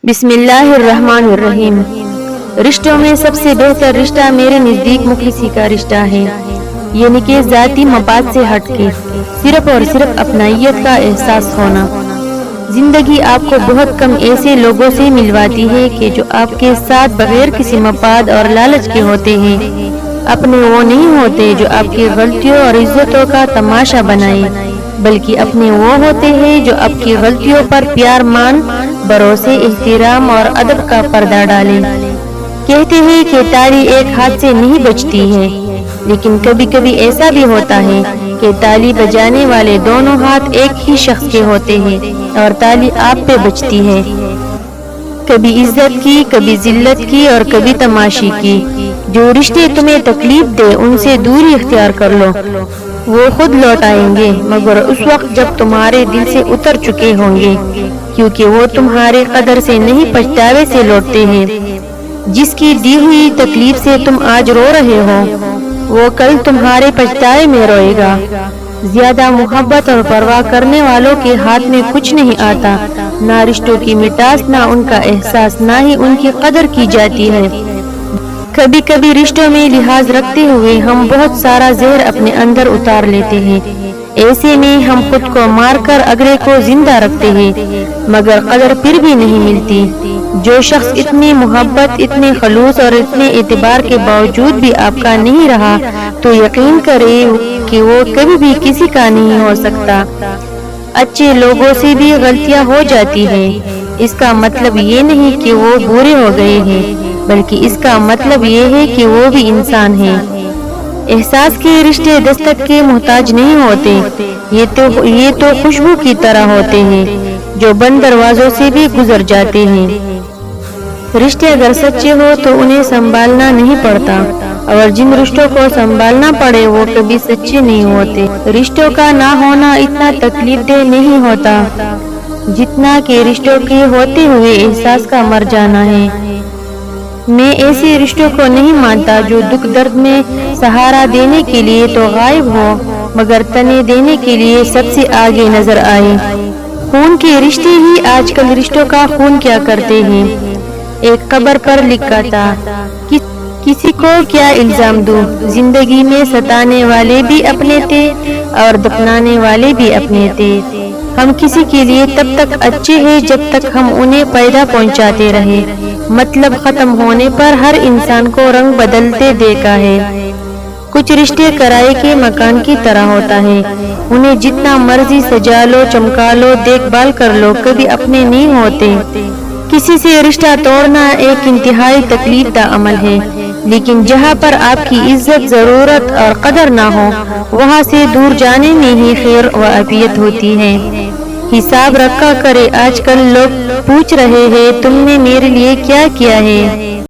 بسم اللہ الرحمن الرحیم۔ رشتوں میں سب سے بہتر رشتہ میرے نزدیک مخلصی کا رشتہ ہے، یعنی کہ ذاتی مفاد سے ہٹ کے صرف اور صرف اپنائیت کا احساس ہونا۔ زندگی آپ کو بہت کم ایسے لوگوں سے ملواتی ہے کہ جو آپ کے ساتھ بغیر کسی مفاد اور لالچ کے ہوتے ہیں۔ اپنے وہ نہیں ہوتے جو آپ کی غلطیوں اور عزتوں کا تماشا بنائے، بلکہ اپنے وہ ہوتے ہیں جو آپ کی غلطیوں پر پیار، مان، بھروسے، احترام اور ادب کا پردہ ڈالے۔ کہتے ہیں کہ تالی ایک ہاتھ سے نہیں بجتی ہے، لیکن کبھی کبھی ایسا بھی ہوتا ہے کہ تالی بجانے والے دونوں ہاتھ ایک ہی شخص کے ہوتے ہیں اور تالی آپ پہ بجتی ہے، کبھی عزت کی، کبھی ذلت کی اور کبھی تماشی کی۔ جو رشتے تمہیں تکلیف دے ان سے دوری اختیار کر لو، وہ خود لوٹ آئیں گے، مگر اس وقت جب تمہارے دل سے اتر چکے ہوں گے، کیونکہ وہ تمہارے قدر سے نہیں پچھتاوے سے لوٹتے ہیں۔ جس کی دی ہوئی تکلیف سے تم آج رو رہے ہو، وہ کل تمہارے پچھتاوے میں روئے گا۔ زیادہ محبت اور پرواہ کرنے والوں کے ہاتھ میں کچھ نہیں آتا، نہ رشتوں کی مٹاس، نہ ان کا احساس، نہ ہی ان کی قدر کی جاتی ہے۔ کبھی کبھی رشتوں میں لحاظ رکھتے ہوئے ہم بہت سارا زہر اپنے اندر اتار لیتے ہیں، ایسے میں ہم خود کو مار کر اگلے کو زندہ رکھتے ہیں، مگر قدر پھر بھی نہیں ملتی۔ جو شخص اتنی محبت، اتنے خلوص اور اتنے اعتبار کے باوجود بھی آپ کا نہیں رہا، تو یقین کرے کہ وہ کبھی بھی کسی کا نہیں ہو سکتا۔ اچھے لوگوں سے بھی غلطیاں ہو جاتی ہیں، اس کا مطلب یہ نہیں کہ وہ برے ہو گئے ہیں، بلکہ اس کا مطلب یہ ہے کہ وہ بھی انسان ہیں۔ احساس کے رشتے دستک کے محتاج نہیں ہوتے، یہ تو خوشبو کی طرح ہوتے ہیں جو بند دروازوں سے بھی گزر جاتے ہیں۔ رشتے اگر سچے ہو تو انہیں سنبھالنا نہیں پڑتا، اور جن رشتوں کو سنبھالنا پڑے وہ کبھی سچے نہیں ہوتے۔ رشتوں کا نہ ہونا اتنا تکلیف دہ نہیں ہوتا جتنا کہ رشتوں کے ہوتے ہوئے احساس کا مر جانا ہے۔ میں ایسے رشتوں کو نہیں مانتا جو دکھ درد میں سہارا دینے کے لیے تو غائب ہو، مگر تنے دینے کے لیے سب سے آگے نظر آئے۔ خون کے رشتے ہی آج کل رشتوں کا خون کیا کرتے ہیں۔ ایک قبر پر لکھا تھا، کسی کو کیا الزام دوں، زندگی میں ستانے والے بھی اپنے تھے اور دفنانے والے بھی اپنے تھے۔ ہم کسی کے لیے تب تک اچھے ہیں جب تک ہم انہیں فائدہ پہنچاتے رہے، مطلب ختم ہونے پر ہر انسان کو رنگ بدلتے دیکھا ہے۔ کچھ رشتے کرائے کے مکان کی طرح ہوتا ہے، انہیں جتنا مرضی سجا لو، چمکا لو، دیکھ بھال کر لو، کبھی اپنے نہیں ہوتے۔ کسی سے رشتہ توڑنا ایک انتہائی تکلیف دہ عمل ہے، لیکن جہاں پر آپ کی عزت، ضرورت اور قدر نہ ہو، وہاں سے دور جانے میں ہی خیر و عافیت ہوتی ہے۔ حساب رکھا کرے، آج کل لوگ پوچھ رہے ہیں تم نے میرے لیے کیا کیا ہے۔